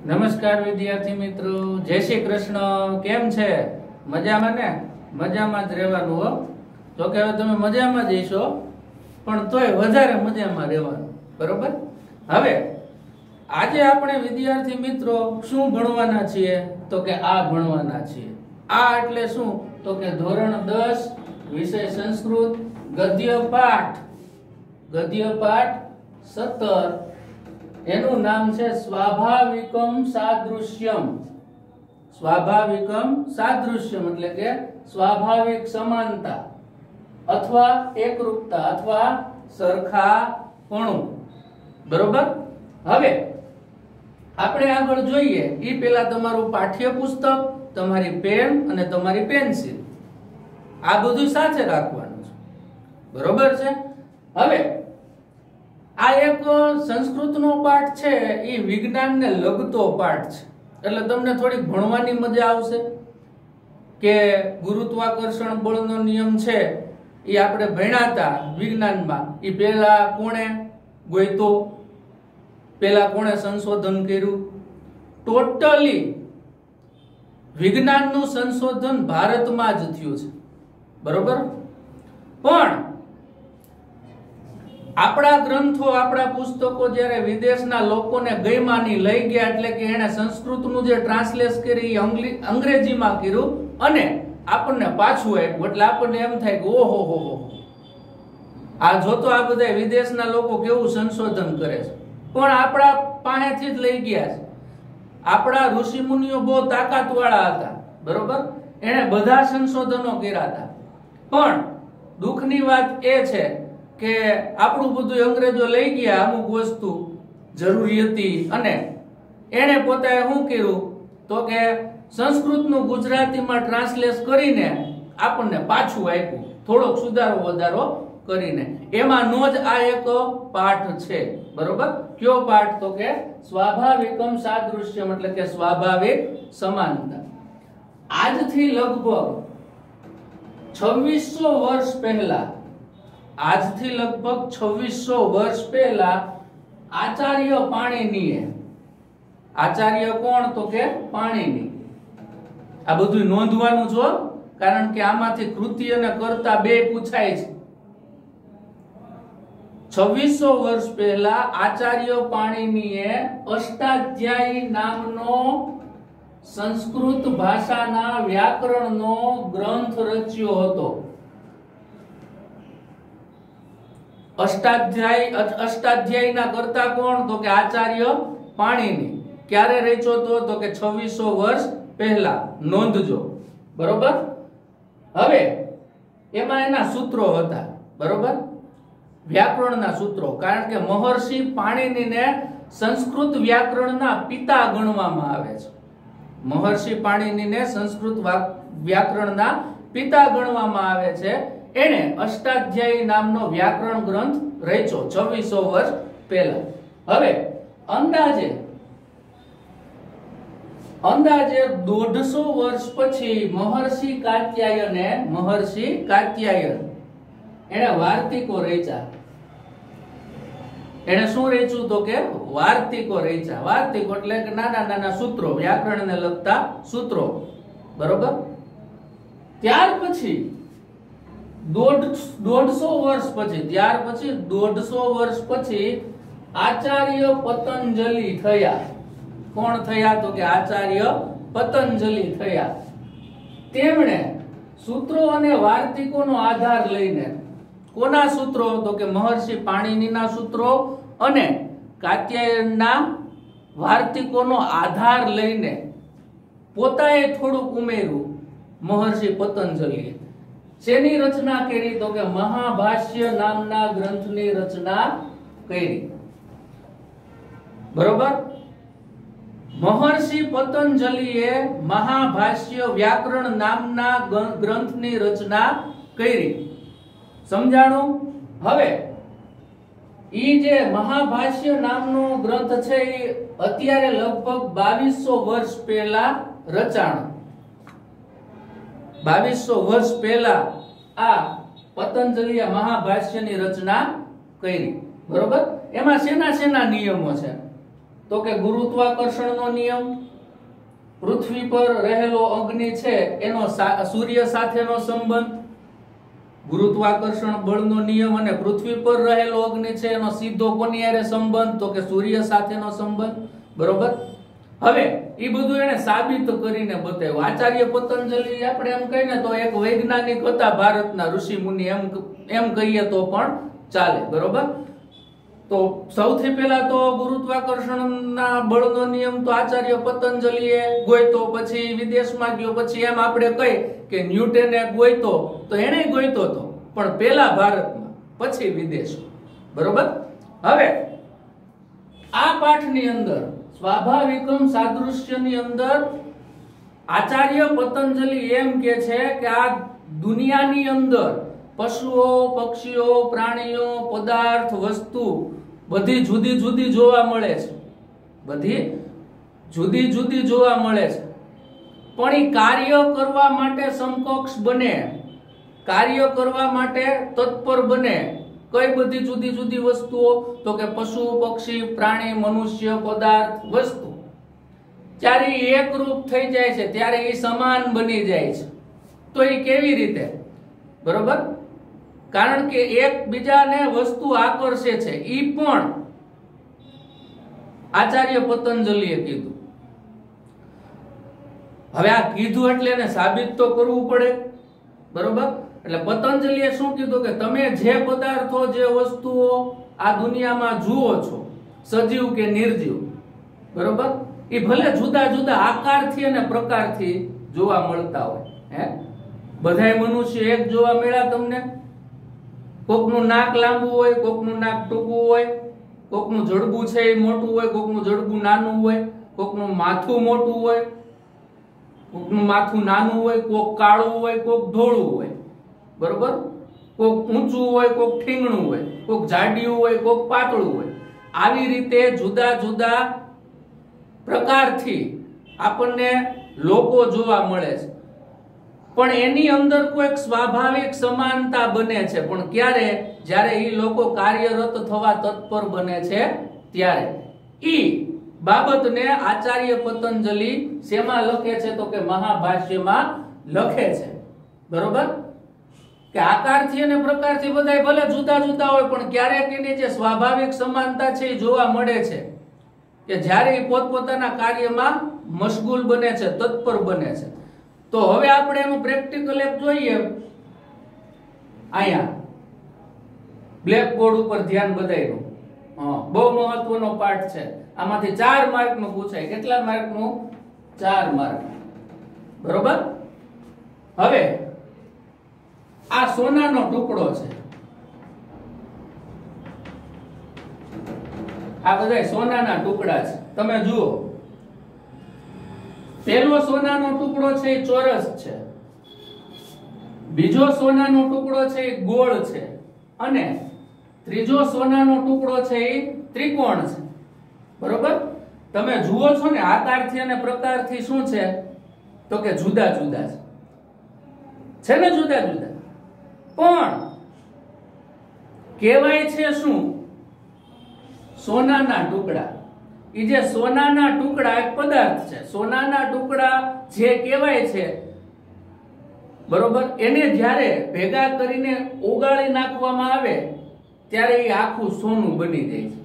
નમસ્કાર વિદ્યાર્થી મિત્રો, જય શ્રી કૃષ્ણ. કેમ છે? મજામાં ને? મજામાં જ રહેવાનું હો. તો કે હવે તમે મજામાં જ હશો, પણ તોય વધારે મજામાં રહેવાનું. બરોબર? હવે આજે આપણે વિદ્યાર્થી મિત્રો શું ભણવાના છીએ? તો કે આ ભણવાના છીએ. આ એટલે શું? તો કે ધોરણ 10 વિષય સંસ્કૃત ગદ્ય પાઠ 17 એનું નામ છે સ્વાભાવિકમ સાદૃશ્યમ. સ્વાભાવિકમ સાદૃશ્યમ એટલે કે સ્વાભાવિક સમાનતા અથવા એકરૂપતા અથવા સરખાપણું. બરોબર? હવે આપણે આગળ જોઈએ એ પહેલા તમારું પાઠ્યપુસ્તક, તમારી પેન અને તમારી પેન્સિલ આ બધું સાથે રાખવાનું છે. બરોબર છે? હવે આ એક સંસ્કૃતનો પાઠ છે, એ વિજ્ઞાનને લગતો પાઠ છે, એટલે તમને થોડીક ભણવાની મજા આવશે. કે ગુરુત્વાકર્ષણ બળનો નિયમ છે એ આપણે ભણ્યા હતા વિજ્ઞાનમાં. એ પહેલા કોણે ગોઈતો, પહેલા કોણે સંશોધન કર્યું? ટોટલી વિજ્ઞાનનું સંશોધન ભારતમાં જ થયું છે. બરોબર? પણ આપણા ગ્રંથો, આપણા પુસ્તકો જ્યારે વિદેશના લોકોને ગયમાની લઈ ગયા, એટલે કે એને સંસ્કૃતનું જે ટ્રાન્સલેટ કરી અંગ્રેજીમાં કર્યું અને આપણને પાછું આપ્યું, એટલે આપણને એમ થાય કે ઓહો હો હો, આ જોતો આ બધા વિદેશના લોકો કેવું સંશોધન કરે છે. પણ આપણા પાસેથી જ લઈ ગયા છે. આપણા ઋષિ મુનિઓ બહુ તાકાતવાળા હતા. બરોબર? એને બધા સંશોધનો કર્યા હતા. પણ દુઃખની વાત એ છે કે આપણું બધું અંગ્રેજો લઈ ગયા, અમુક વસ્તુ જરૂરી હતી, અને એને પોતાએ શું કર્યું તો કે સંસ્કૃતનું ગુજરાતીમાં ટ્રાન્સલેટ કરીને આપણને પાછું આપ્યું, થોડોક સુધારો વધારો કરીને. એમાંનો જ આ એક પાઠ છે. બરોબર? કયો પાઠ? તો કે સ્વાભાવિકમ સાદૃશ્યમ એટલે કે સ્વાભાવિક સમાનતા. આજથી લગભગ 2600 વર્ષ પહેલા, આજથી લગભગ 2600 વર્ષ પહેલા આચાર્ય પાણિનીએ, આચાર્ય કોણ? તો કે પાણિની. આ બધું નોંધવાનું છો, કારણ કે આમાંથી કૃતિ અને કર્તા બે પૂછાય છે. 2600 વર્ષ પહેલા આચાર્ય પાણિનીએ અષ્ટાધ્યાયી નામનો સંસ્કૃત ભાષાના વ્યાકરણનો ગ્રંથ રચ્યો હતો. અષ્ટાધ્યાયીના કર્તા કોણ? તો કે આચાર્ય પાણિની. ક્યારે રચ્યો હતો? તો કે 2600 વર્ષ પહેલા. નોંધજો. બરોબર? હવે એમાં એના સૂત્રો હતા. બરોબર? વ્યાકરણના સૂત્રો. કારણ કે મહર્ષિ પાણિનીને સંસ્કૃત વ્યાકરણના પિતા ગણવામાં આવે છે. મહર્ષિ પાણિનીને સંસ્કૃત વ્યાકરણના પિતા ગણવામાં આવે છે. એને અષ્ટાધ્યાયી નામનો વ્યાકરણ ગ્રંથ રચ્યો 2600 વર્ષ પહેલા. હવે અંદાજે 150 વર્ષ પછી મહર્ષિ કાત્યાયન એને વાર્તિકો રચ્યા. એને શું રચ્યું? તો કે વાર્તિકો રચ્યા. વાર્તિકો એટલે કે નાના નાના સૂત્રો, વ્યાકરણને લગતા સૂત્રો. બરોબર? ત્યાર પછી 150 વર્ષ પછી આચાર્ય પતંજલિ થયા. કોણ થયા? તો કે આચાર્ય પતંજલિ થયા. તેમણે સૂત્રો અને વાર્તિકોનો આધાર લઈને, કોના સૂત્રો? તો કે મહર્ષિ પાણિનીના સૂત્રો અને કાત્યાયનના વાર્તિકોનો આધાર લઈને પોતાએ થોડુંક ઉમેર્યું. મહર્ષિ પતંજલિએ શેની રચના કરી? તો કે મહાભાષ્ય નામના ગ્રંથની રચના કરી. બરોબર? મહર્ષિ પતંજલિએ મહાભાષ્ય વ્યાકરણ નામના ગ્રંથની રચના કરી. સમજાણું? હવે ઈ જે મહાભાષ્ય નામનો ગ્રંથ છે એ અત્યારે લગભગ 2200 વર્ષ પહેલા રચાણો. 2200 વર્ષ પહેલા આ પતંજલિએ મહાભાષ્યની રચના કરી. બરોબર? એમાં શેના શેના નિયમો છે? તો કે ગુરુત્વાકર્ષણનો નિયમ, પૃથ્વી પર રહેલો અગ્નિ છે એનો સૂર્ય સાથેનો સંબંધ, ગુરુત્વાકર્ષણ બળનો નિયમ અને પૃથ્વી પર રહેલો અગ્નિ છે એનો સીધો કોની હારે સંબંધ, તો કે સૂર્ય સાથેનો સંબંધ. બરોબર. હવે એ બધું એને સાબિત કરીને બતાવ્યું. આચાર્ય પતંજલિ આપણે એમ કહીએ ને તો એક વૈજ્ઞાનિક હતા ભારતના ઋષિ મુનિ, એમ કહીએ તો પણ ચાલે. બરોબર. તો સૌથી પહેલા તો ગુરુત્વાકર્ષણના બળનો નિયમ તો આચાર્ય પતંજલિએ ગોઈતો, પછી વિદેશમાં ગયો, પછી એમ આપણે કહી કે ન્યૂટને ગોઈતો, તો એને ગોઈતો હતો પણ પહેલા ભારતમાં, પછી વિદેશમાં. બરોબર. હવે આ પાઠની અંદર સ્વાભાવિકમ સાદૃશ્યની અંદર આચાર્ય પતંજલિ એમ કે છે કે આ દુનિયાની અંદર પશુઓ, પક્ષીઓ, પ્રાણીઓ, પદાર્થ, વસ્તુ બધી જુદી જુદી જોવા મળે છે, બધી જુદી જુદી જોવા મળે છે, પણ એ કાર્ય કરવા માટે સમકક્ષ બને, કાર્ય કરવા માટે તત્પર બને. કઈ બધી જુદી જુદી વસ્તુઓ, તો કે પશુ, પક્ષી, પ્રાણી, મનુષ્ય, પદાર્થ, વસ્તુ જ્યારે એકરૂપ થઈ જાય છે ત્યારે એ સમાન બની જાય છે. તો એ કેવી રીતે? બરોબર. કારણ કે એકબીજાને વસ્તુ આકર્ષે છે. ઈ પણ આચાર્ય પતંજલિએ કીધું. હવે આ કીધું એટલે એને સાબિત તો કરવું પડે. બરોબર. એટલે પતંજલિએ શું કીધું કે તમે જે પદાર્થો, જે વસ્તુઓ આ દુનિયામાં જુઓ છો, સજીવ કે નિર્જીવ, બરોબર, એ ભલે જુદા જુદા આકારથી અને પ્રકારથી જોવા મળતા હોય. બધાય મનુષ્ય એક જોવા મળ્યા તમને? કોકનું નાક લાંબુ હોય, કોકનું નાક ટૂંકું હોય, કોકનું જડબું છે એ મોટું હોય, કોકનું જડબું નાનું હોય, કોકનું માથું મોટું હોય, કોકનું માથું નાનું હોય, કોક કાળું હોય, કોક ધોળું હોય. બરોબર. કોક ઊંચું હોય, કોક ઠીંગણું હોય, કોક જાડિયું હોય, કોક પાતળું હોય. આવી રીતે જુદા જુદા પ્રકારથી આપણને લોકો જોવા મળે છે, પણ એની અંદર કોઈક સ્વાભાવિક સમાનતા બને છે. પણ ક્યારે? જ્યારે એ લોકો કાર્યરત થવા તત્પર બને છે ત્યારે. ઈ બાબતને આચાર્ય પતંજલિ શેમાં લખે છે? તો કે મહાભાષ્યમાં લખે છે. બરોબર. કે આકારથી અને પ્રકારથી બધાય ભલે જુદા જુદા હોય, પણ ક્યારેક એની જે સ્વાભાવિક સમાનતા છે એ જોવા મળે છે કે જ્યારે એ પોતપોતાના કાર્યમાં મશગુલ બને છે, તત્પર બને છે. તો હવે આપણે એનું પ્રેક્ટિકલ એક જોઈએ. અહીંયા બ્લેક બોર્ડ ઉપર ધ્યાન બધાયનું. બહુ મહત્વનો પાઠ છે. આમાંથી 4 માર્કનું પૂછાય. કેટલા માર્કનું? 4 માર્ક. બરોબર. હવે આ સોનાનો ટુકડો છે. આ બધા સોનાના ટુકડા છે. તમે જુઓ, પહેલો સોનાનો ટુકડો છે એ ચોરસ છે, બીજો સોનાનો ટુકડો છે એ ગોળ છે, અને ત્રીજો સોનાનો ટુકડો છે એ ત્રિકોણ છે. બરોબર. તમે જુઓ છો ને, આકારથી અને પ્રકારથી શું છે? તો કે જુદા જુદા છે ને, જુદા જુદા. પણ કહેવાય છે શું? સોનાના ટુકડા. એ જે સોનાના ટુકડા એક પદાર્થ છે. સોનાના ટુકડા જે કહેવાય છે, બરોબર, એને જ્યારે ભેગા કરીને ઓગાળી નાખવામાં આવે ત્યારે એ આખું સોનું બની જાય છે.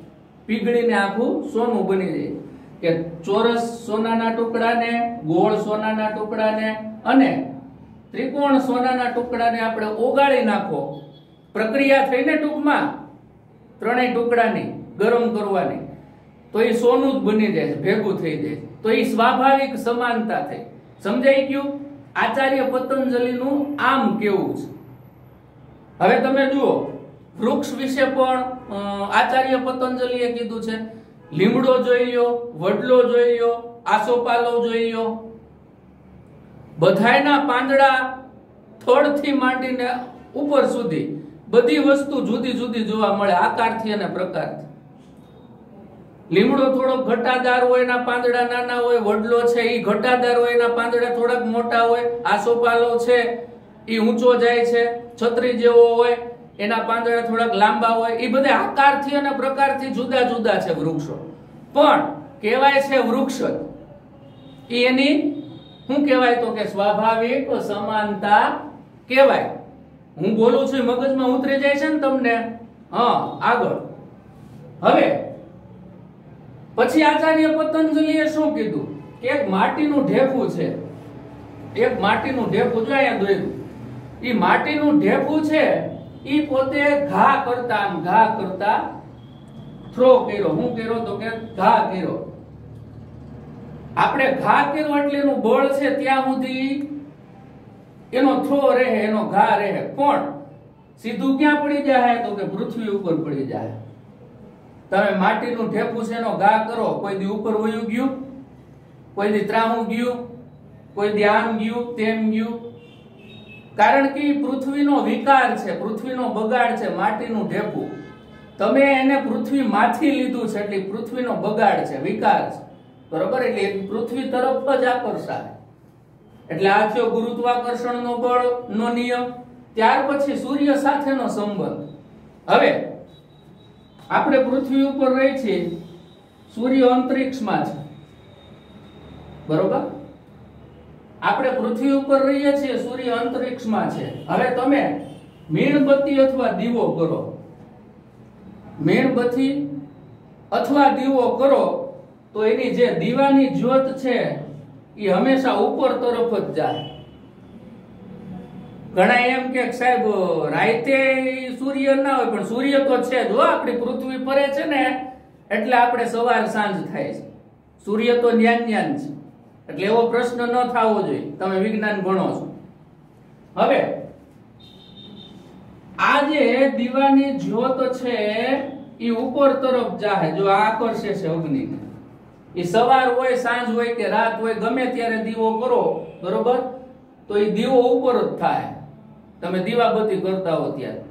પીગળીને આખું સોનું બની જાય છે. કે ચોરસ સોનાના ટુકડાને, ગોળ સોનાના ટુકડાને અને ત્રિકોણ સોનાના ટુકડાને આપણે ઓગાળી નાખો, પ્રક્રિયા થઈને ટૂંકમાં ત્રણેય ટુકડાની ગરમ કરવાની, તો એ સોનું જ બની જાય છે, ભેગું થઈ જાય છે. તો એ સ્વાભાવિક સમાનતા થઈ. સમજાઈ ગયું? આચાર્ય પતંજલિનું આમ કેવું છે. હવે તમે જુઓ, વૃક્ષ વિશે પણ આચાર્ય પતંજલિએ કીધું છે. લીમડો જોઈ લ્યો, વડલો જોઈ લ્યો, આસોપાલવ જોઈ લ્યો, બધાયના પાંદડા થડથી માંડીને ઉપર સુધી બધી વસ્તુ જુદી જુદી જોવા મળે, આકારથી અને પ્રકારથી. લીમડો થોડો ઘટાદાર હોય, એના પાંદડા નાના હોય. વડલો છે એ ઘટાદાર હોય, એના પાંદડા થોડાક મોટા હોય. આસોપાલવ છે એ ઊંચો જાય છે, છત્રી જેવો હોય, એના પાંદડા થોડાક લાંબા હોય. એ બધા આકારથી અને પ્રકારથી જુદા જુદા છે વૃક્ષો. પણ કહેવાય છે વૃક્ષ જ। એની શું કહેવાય તો કે સ્વાભાવિક સમાનતા કહેવાય। હું બોલું છું મગજમાં ઉતરી જાય છે ને તમને? હા, આગળ હવે પછી આચાર્ય પતંજલિએ શું કીધું કે એક માટીનું ઢેફું છે, એક માટીનું ઢેફું જો અહીંયા દોર્યું, ઈ માટીનું ઢેફું છે ઈ પોતે ઘા કરતા આમ ઘા કરતા થ્રો કર્યો। હું કર્યો તો કે ઘા કર્યો। આપણે ઘા કર્યો એટલે એનું બળ છે ત્યાં સુધી એનો થ્રો રહે, એનો ઘા રહે, પણ સીધું ક્યાં પડી જાય તો કે પૃથ્વી ઉપર પડી જાય। તમે માટીનું ઢેફું છે એનો ઘા કરો, કોઈ દી ઉપર વયું ગયું, કોઈ દી ત્રાહું ગયું, કોઈ દી આમ ગયું તેમ ગયું, કારણ કે પૃથ્વીનો વિકાર છે, પૃથ્વીનો બગાડ છે માટીનું ઢેફું। તમે એને પૃથ્વી માંથી લીધું છે એટલે પૃથ્વીનો બગાડ છે, વિકાર છે, બરોબર? એટલે પૃથ્વી તરફ જ આકર્ષાય। એટલે આ થયો ગુરુત્વાકર્ષણનો બળનો નિયમ। ત્યાર પછી સૂર્ય સાથેનો સંબંધ। હવે આપણે પૃથ્વી ઉપર રહી છીએ, સૂર્ય અંતરિક્ષમાં છે, બરોબર? આપણે પૃથ્વી ઉપર રહીએ છીએ, સૂર્ય અંતરિક્ષમાં છે। હવે તમે મીણબત્તી અથવા દીવો કરો, મીણબત્તી અથવા દીવો કરો તો એની જે દીવાની જ્યોત છે એ હંમેશા ઉપર તરફ જ જાય। ઘણા એમ કે સાહેબ રાતે સૂર્ય ના હોય, પણ સૂર્ય તો છે જો આપણી પૃથ્વી ફરે છે ને એટલે આપણે સવાર સાંજ થાય છે, સૂર્ય તો ન્યાન ન્યાન છે, એટલે એવો પ્રશ્ન ન થવો જોઈએ, તમે વિજ્ઞાન ભણો છો। હવે આ જે દીવાની જ્યોત છે એ ઉપર તરફ જાય, જો આકર્ષે છે અગ્નિને। એ સવાર હોય, સાંજ હોય કે રાત હોય, ગમે ત્યારે દીવો કરો, બરોબર? તો એ દીવો ઉપર જ થાય, તમે દીવાબત્તી કરતા હો ત્યારે।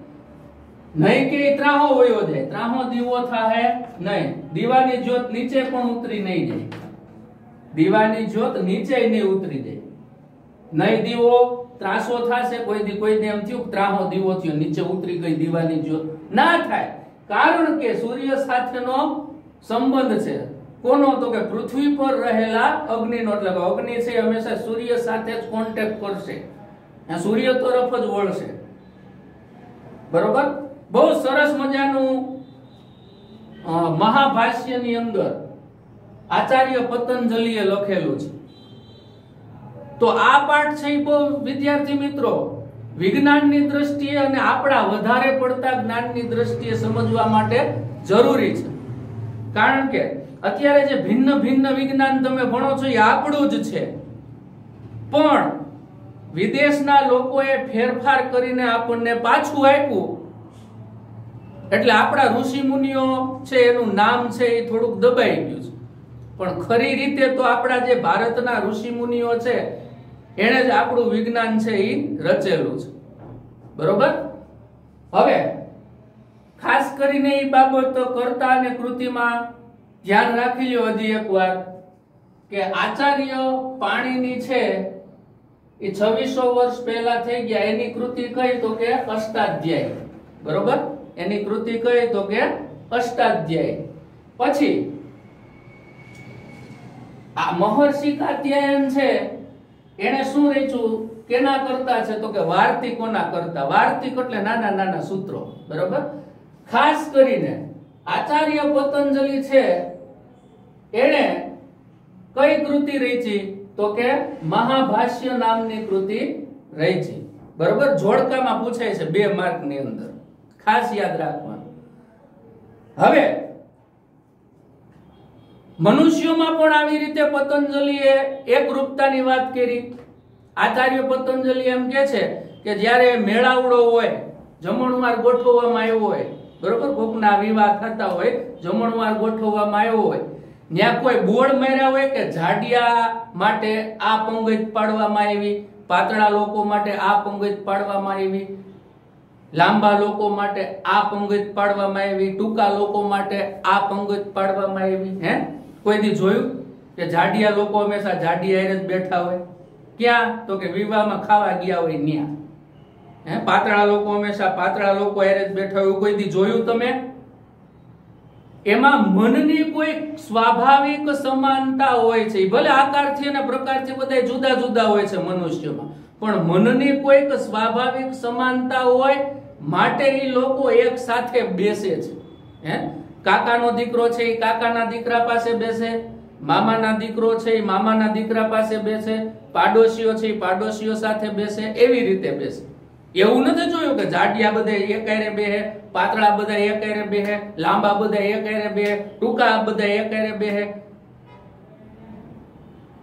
નહીં કે ત્રાહો વયો જાય, ત્રાહો દીવો થાય નહીં, દીવાની જ્યોત નીચે પણ ઉતરી નહીં જાય, દીવાની જ્યોત નીચે નહીં ઉતરી જાય, નહીં દીવો ત્રાસો થશે, કોઈ દી એમ થયું ત્રાહો દીવો થયો નીચે ઉતરી ગઈ દીવાની જ્યોત, ના થાય, કારણ કે સૂર્ય સાથેનો સંબંધ છે। કોનો તો કે પૃથ્વી પર રહેલા અગ્નિનો, એટલે કે અગ્નિ છે હંમેશા સૂર્ય સાથે જ કોન્ટેક્ટ કરશે, સૂર્ય તરફ જ વળશે, બરોબર? બહુ સરસ મજાનું મહાભાષ્યની અંદર આચાર્ય પતંજલિએ લખેલું છે। તો આ પાઠ છે બહુ વિદ્યાર્થી મિત્રો વિજ્ઞાનની દ્રષ્ટિએ અને આપણા વધારે પડતા જ્ઞાનની દ્રષ્ટિએ સમજવા માટે જરૂરી છે, કારણ કે અત્યારે જે ભિન્ન ભિન્ન વિજ્ઞાન તમે ભણો છો એ આપણું જ છે, પણ વિદેશના લોકોએ ફેરફાર કરીને આપણને પાછું આપ્યું, એટલે આપણા ઋષિ મુનિઓ છે એનું નામ છે એ થોડુંક દબાઈ ગયું છે, પણ ખરી રીતે તો આપણા જે ભારતના ઋષિ મુનિઓ છે એને જ આપણું વિજ્ઞાન છે એ રચેલું છે, બરોબર? હવે ખાસ કરીને એ બાબત કર્તા અને કૃતિમાં ધ્યાન રાખી લ્યો હજી એક વાર કે આચાર્ય પાણીની છે એ 2600 વર્ષ પહેલા થઈ ગયા, એની કૃતિ કઈ તો કે અષ્ટાધ્યાય, બરોબર? એની કૃતિ કઈ તો કે અષ્ટાધ્યાય। પછી આ મહર્ષિ કાત્યાયન છે એને શું રચ્યું, કેના કરતા છે તો કે વાર્તિકોના કરતા। વાર્તિક એટલે નાના નાના સૂત્રો, બરોબર? ખાસ કરીને આચાર્ય પતંજલિ છે એને કઈ કૃતિ રચી તો કે મહાભાષ્ય નામની કૃતિ રચી, બરોબર? જોડકામાં પૂછાય છે 2 માર્કની અંદર, ખાસ યાદ રાખવાનું। હવે મનુષ્યોમાં પણ આવી રીતે પતંજલિએ એક રૂપતાની વાત કરી। આચાર્ય પતંજલિ એમ કે છે કે જ્યારે મેળાવડો હોય, જમણવાર ગોઠવવામાં આવ્યો હોય, બરોબર? કોકના વિવાહ થતા હોય, જમણવાર ગોઠવવામાં આવ્યો હોય, ત્યાં કોઈ બોર્ડ માર્યા હોય કે જાડિયા માટે આ પંગત પાડવામાં આવી, પાતળા લોકો માટે આ પંગત પાડવામાં આવી, લાંબા લોકો માટે આ પંગત પાડવામાં આવી, ટૂંકા લોકો માટે આ પંગત પાડવામાં આવી। હે કોઈ દી જોયું કે જાડિયા લોકો હંમેશા જાડિયા હારે જ બેઠા હોય? ક્યાં તો કે વિવાહમાં ખાવા ગયા હોય ન્યા। હે પાતળા લોકો હંમેશા પાતળા લોકો હારે જ બેઠા હોય, કોઈ દી જોયું તમે? એમાં મનની કોઈ સ્વાભાવિક સમાનતા હોય છે. ભલે આકારથી અને પ્રકારથી બધા જુદા જુદા હોય છે મનુષ્યમાં, પણ મનની કોઈક સ્વાભાવિક સમાનતા હોય માટે એ લોકો એક સાથે બેસે છે. હે, કાકાનો દીકરો છે એ કાકાના દીકરા પાસે બેસે, મામાના દીકરો છે એ મામાના દીકરા પાસે બેસે, પાડોશીઓ છે એ પાડોશીઓ સાથે બેસે, એવી રીતે બેસે. એવું નથી જોયું કે જાડિયા બધા એક હારે બેહે, પાતળા બધા એક હારે બેહે, લાંબા બધા એક હારે બેહે, ટૂંકા બધા એક હારે બેહે,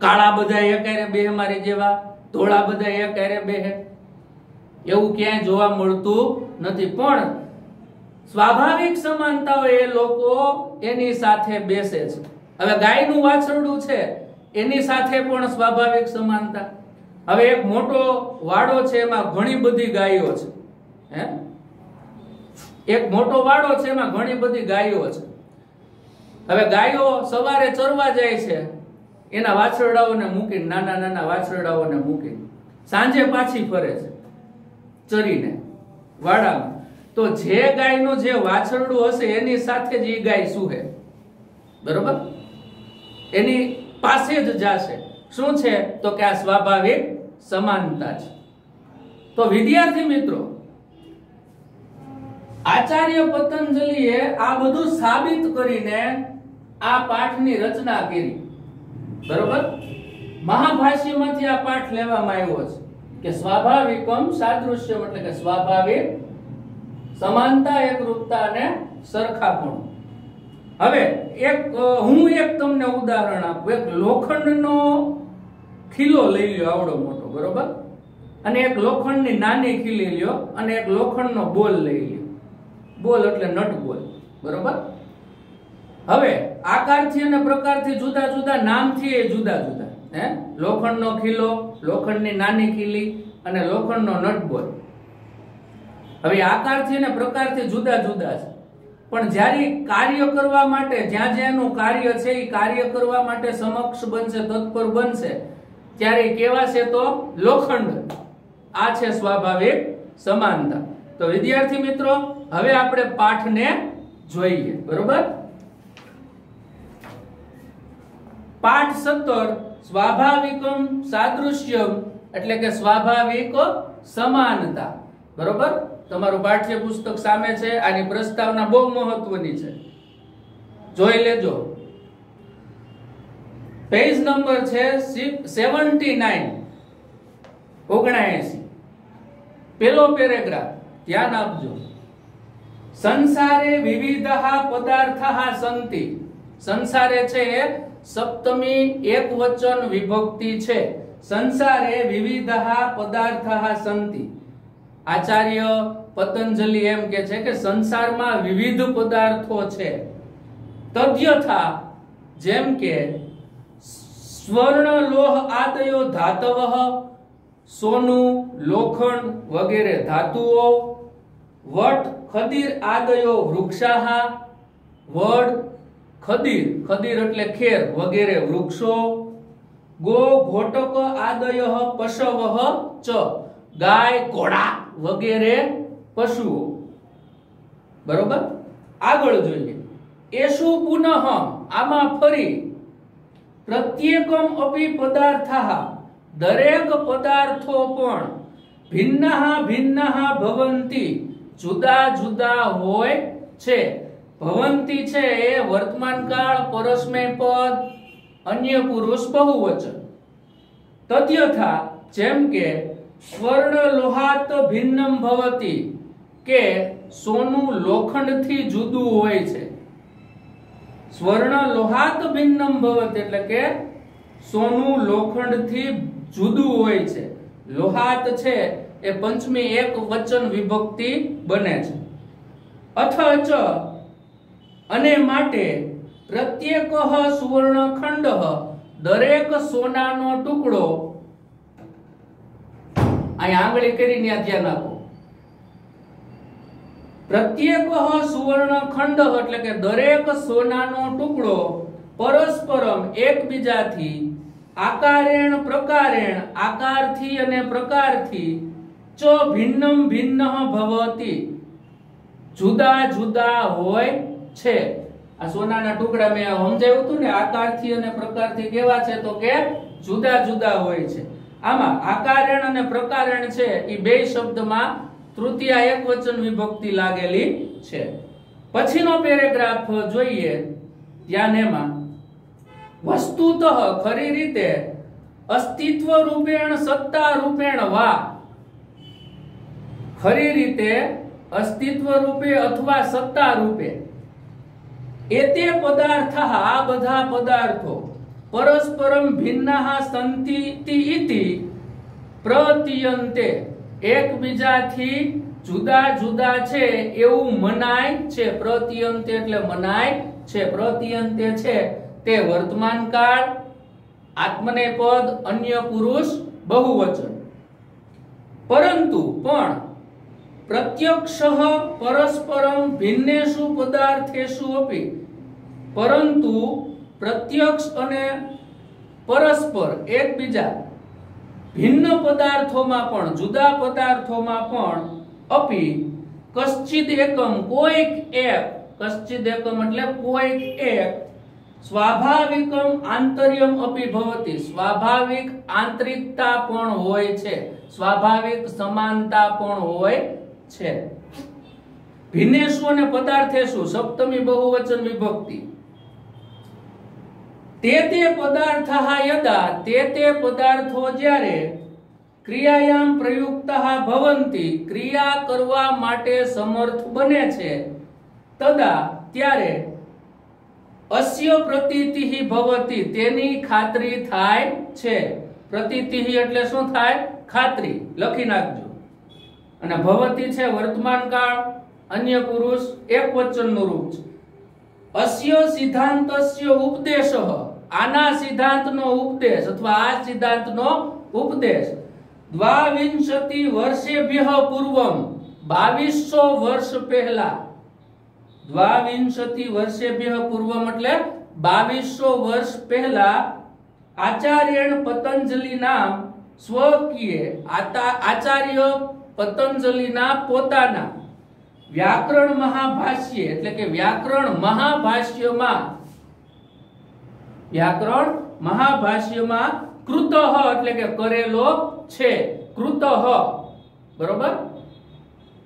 કાળા બધા એક હારે બેહે મારી જેવા, ધોળા બધા એક હારે બેહે. એવું ક્યાંય જોવા મળતું નથી. પણ સ્વાભાવિક સમાનતાઓ એ લોકો એની સાથે બેસે છે. હવે ગાયનું વાછરડું છે એની સાથે પણ સ્વાભાવિક સમાનતા. હવે એક મોટો વાડો છે, એમાં ઘણી બધી ગાયો છે. હે, એક મોટો વાડો છે, એમાં ઘણી બધી ગાયો છે. હવે ગાયો સવારે ચરવા જાય છે, એના વાછરડાઓને મૂકીને, નાના નાના વાછરડાઓને મૂકીને સાંજે પાછી ફરે છે ચરીને વાડામાં. તો જે ગાયનું જે વાછરડું હશે એની સાથે જ એ ગાય સૂહે, બરોબર, એની પાસે જ જાશે. શું છે? તો કે આ સ્વાભાવિક સમાનતા છે. તો વિદ્યાર્થી મિત્રો, આચાર્ય પતંજલિએ આ બધું સાબિત કરીને આ પાઠની રચના કરી, બરોબર. મહાભાષ્યમાંથી આ પાઠ લેવામાં આવ્યો છે કે સ્વાભાવિકમ સાદૃશ્યમ એટલે કે સ્વાભાવિક સમાનતા, એકરૂપતા અને સરખાપણું. હવે હું એક તમને ઉદાહરણ આપું. એક લોખંડનો ખીલો લઈ લ્યો, આવડો મોટો, બરોબર, અને એક લોખંડની નાની ખીલી લ્યો, અને એક લોખંડનો બોલ લઈ લ્યો. બોલ એટલે નટ બોલ, બરોબર. હવે આકારથી અને પ્રકારથી જુદા જુદા, નામથી એ જુદા જુદા. હે, લોખંડનો ખીલો, લોખંડની નાની ખીલી અને લોખંડનો નટ બોલ. હવે આકારથી અને પ્રકારથી જુદા જુદા છે, પણ જ્યારે કાર્ય કરવા માટે, જ્યાં જ્યાંનું કાર્ય છે એ કાર્ય કરવા માટે સમક્ષ બનશે, તત્પર બનશે, ત્યારે કેવા છે? તો લોખંડ. આ છે સ્વાભાવિક સમાનતા. તો વિદ્યાર્થી મિત્રો, હવે આપણે પાઠને જોઈએ, બરોબર. પાઠ 17 સ્વાભાવિકમ સાદૃશ્યમ એટલે કે સ્વાભાવિક સમાનતા, બરોબર. તમારું પાઠ્ય પુસ્તક સામે છે. આની પ્રસ્તાવના બહુ મહત્વની છે, જોઈ લેજો. પેજ નંબર છે 79, 79. પેલો પેરેગ્રાફ ધ્યાન આપજો. સંસારે વિવિધઃ પદાર્થઃ સંતિ. સંસારે છે એ સપ્તમી એક વચન વિભક્તિ છે. સંસારે વિવિધઃ પદાર્થઃ સંતિ. આચાર્ય પતંજલિ એમ કે છે કે સંસારમાં વિવિધ પદાર્થો છે. તદ્યથા, જેમ કે સ્વર્ણ લોહ આદયો ધાતવઃ, સોનું, લોખંડ વગેરે ધાતુઓ, વટ ખદીર આદયો વૃક્ષાઃ, વડ, ખદીર, ખદીર એટલે ખેર વગેરે વૃક્ષો, ગો ઘોટક આદયઃ પશવઃ ચ, ગાય, ઘોડા વગેરે પશુઓ, બરોબર. આગળ જોઈએ. એષુ પુનઃ, આમાં ફરી, પ્રત્યેકમ અપી પદાર્થઃ, દરેક પદાર્થો પણ, ભિન્નઃ ભિન્નઃ ભવંતી, જુદા જુદા હોય છે. ભવંતી છે એ વર્તમાન કાળ, પરસ્મય પદ, અન્ય પુરુષ બહુવચન. તદ્યથા, જેમ કે સ્વર્ણ લોહાત ભિન્નમ ભવતી, કે સોનું લોખંડથી જુદું હોય છે. સ્વર્ણ લોહાત ભિન્નમ ભવતી એટલે કે સોનું લોખંડથી જુદું હોય છે. લોહાત છે એ પંચમી એક વચન વિભક્તિ બને છે. અથચ, અને માટે, પ્રત્યેક સુવર્ણ ખંડ, દરેક સોનાનો ટુકડો, અહીં આંગળી કરીને ધ્યાન આપો. પ્રત્યેક સુવર્ણ ખંડ એટલે કે દરેક સોનાનો ટુકડો, પરસ્પરમ એકબીજાથી, આકારેણ પ્રકારેણ આકારથી અને પ્રકારથી, ચ ભિન્નમ ભિન્ન ભવતી જુદા જુદા હોય છે. આ સોનાના ટુકડા મેં સમજાવ્યું હતું ને, આકારથી અને પ્રકારથી કેવા છે તો કે જુદા જુદા હોય છે. આમાં આકારેણ અને પ્રકારેણ છે એ બે શબ્દમાં તૃતીયા એકવચન વિભક્તિ લાગેલી છે. પછીનો પેરેગ્રાફ જોઈએ ધ્યાન એમાં, વસ્તુતઃ ખરી રીતે અસ્તિત્વ રૂપેણ સત્તા રૂપેણ વા, ખરી રીતે અસ્તિત્વ રૂપે અથવા સત્તા રૂપે એતે પદાર્થઃ આ બધા પદાર્થો પરસ્પરમ ભિન્નાઃ સંતિ ઇતિ પ્રતીયન્તે એકબીજાથી જુદા જુદા છે એવું મનાય છે. પ્રતીયન્તે એટલે મનાય છે. પ્રતીયન્તે છે તે વર્તમાન કાળ, આત્મનેપદ, અન્ય પુરુષ, બહુવચન. પરંતુ પણ પ્રત્યક્ષઃ પરસ્પરમ ભિન્નેષુ પદાર્થેષુ અપી, પરંતુ પ્રત્યક્ષ અને પરસ્પર એકબીજા ભિન્ન પદાર્થોમાં પણ, જુદા પદાર્થોમાં પણ અપી કશ્ચિદ એકમ કોઈક એક, કશ્ચિદ એકમ એટલે કોઈક એક, સ્વાભાવિકમ આંતર્યમ અપી ભવતિ, સ્વાભાવિક આંતરિકતા પણ હોય છે, સ્વાભાવિક સમાનતા પણ હોય છે. ભિન્નેષુ અને પદાર્થેષુ સપ્તમી બહુવચન વિભક્તિ. તે પદાર્થઃ યદા, તે પદાર્થો જ્યારે ક્રિયાયામ પ્રયુક્તઃ ભવંતિ, ક્રિયા કરવા માટે સમર્થ બને છે, તદા ત્યારે અસ્ય પ્રતીતિઃ ભવતિ, તેની ખાતરી થાય છે. પ્રતીતિઃ એટલે શું થાય? ખાતરી. લખી નાખજો. અને ભવતિ છે વર્તમાન કાળ, અન્ય પુરુષ, એકવચનનું રૂપ છે. અસ્ય સિદ્ધાંતસ્ય ઉપદેશઃ, આના સિદ્ધાંતનો ઉપદેશ અથવા આ સિદ્ધાંતનો ઉપદેશ 22 વર્ષેભ્યઃ પૂર્વમ, 2200 વર્ષ પહેલા, 22 વર્ષેભ્યઃ પૂર્વમ એટલે 2200 વર્ષ પહેલા આચાર્યેણ પતંજલિના સ્વકીય, આચાર્ય પતંજલિના પોતાના વ્યાકરણ મહાભાષ્ય એટલે કે વ્યાકરણ મહાભાષ્યમાં, વ્યાકરણ મહાભાષ્યમાં કૃતઃ એટલે કે કરેલો છે. કૃતઃ બરોબર,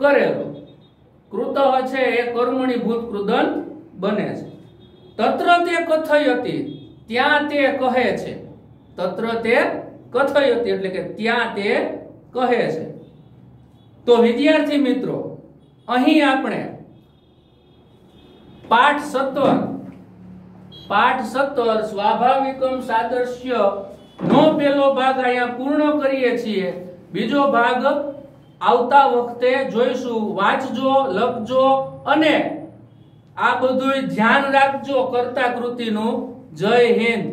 કરેલો. કૃતઃ છે એ કર્મણી ભૂત કૃદંત બને છે. તત્ર તે કથયતિ, ત્યાં તે કહે છે. તત્ર તે કથયતિ એટલે કે ત્યાં તે કહે છે. તો વિદ્યાર્થી મિત્રો, અહીં આપણે પાઠ 17 સ્વાભાવિકમ સાદૃશ્ય નો પહેલો ભાગ અહીંયા પૂર્ણ કરીએ છીએ. બીજો ભાગ આવતા વખતે જોઈશું. વાંચજો, લખજો અને આ બધું ધ્યાન રાખજો કર્તા કૃતિનું. જય હિન્દ.